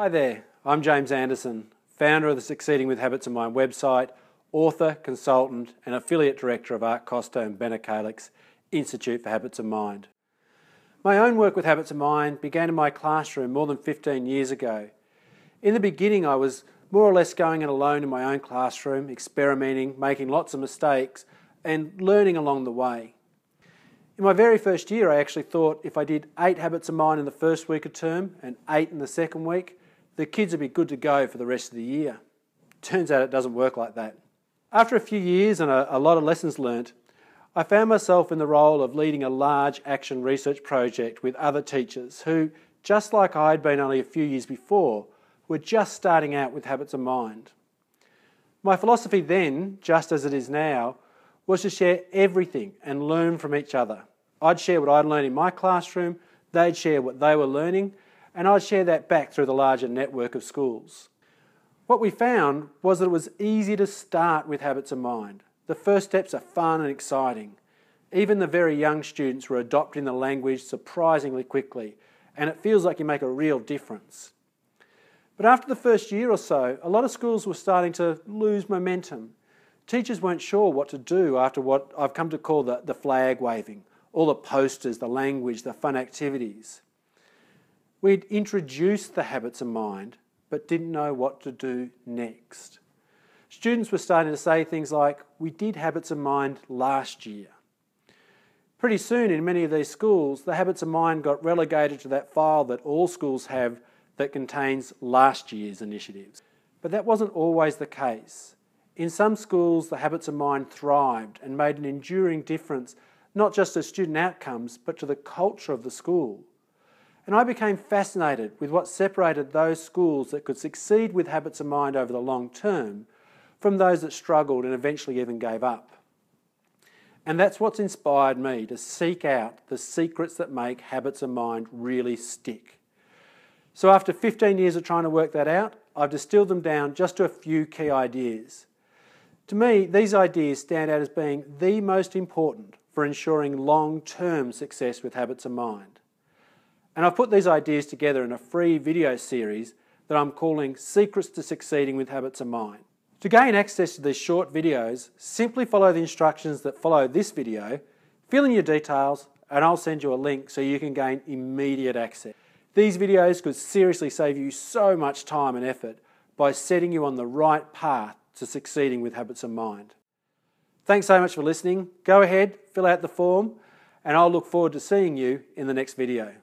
Hi there, I'm James Anderson, founder of the Succeeding with Habits of Mind website, author, consultant and affiliate director of Art Costa and Benna Kalix Institute for Habits of Mind. My own work with Habits of Mind began in my classroom more than 15 years ago. In the beginning I was more or less going it alone in my own classroom, experimenting, making lots of mistakes and learning along the way. In my very first year I actually thought if I did 8 Habits of Mind in the first week of term and 8 in the second week, the kids would be good to go for the rest of the year. Turns out it doesn't work like that. After a few years and a lot of lessons learnt, I found myself in the role of leading a large action research project with other teachers who, just like I had been only a few years before, were just starting out with Habits of Mind. My philosophy then, just as it is now, was to share everything and learn from each other. I'd share what I'd learned in my classroom, they'd share what they were learning, and I'd share that back through the larger network of schools. What we found was that it was easy to start with Habits of Mind. The first steps are fun and exciting. Even the very young students were adopting the language surprisingly quickly, and it feels like you make a real difference. But after the first year or so, a lot of schools were starting to lose momentum. Teachers weren't sure what to do after what I've come to call the flag waving, all the posters, the language, the fun activities. We'd introduced the Habits of Mind, but didn't know what to do next. Students were starting to say things like, "We did Habits of Mind last year." Pretty soon in many of these schools, the Habits of Mind got relegated to that file that all schools have that contains last year's initiatives. But that wasn't always the case. In some schools, the Habits of Mind thrived and made an enduring difference, not just to student outcomes, but to the culture of the school. And I became fascinated with what separated those schools that could succeed with Habits of Mind over the long term from those that struggled and eventually even gave up. And that's what's inspired me to seek out the secrets that make Habits of Mind really stick. So after 15 years of trying to work that out, I've distilled them down just to a few key ideas. To me, these ideas stand out as being the most important for ensuring long-term success with Habits of Mind. And I've put these ideas together in a free video series that I'm calling Secrets to Succeeding with Habits of Mind. To gain access to these short videos, simply follow the instructions that follow this video, fill in your details, and I'll send you a link so you can gain immediate access. These videos could seriously save you so much time and effort by setting you on the right path to succeeding with Habits of Mind. Thanks so much for listening. Go ahead, fill out the form, and I'll look forward to seeing you in the next video.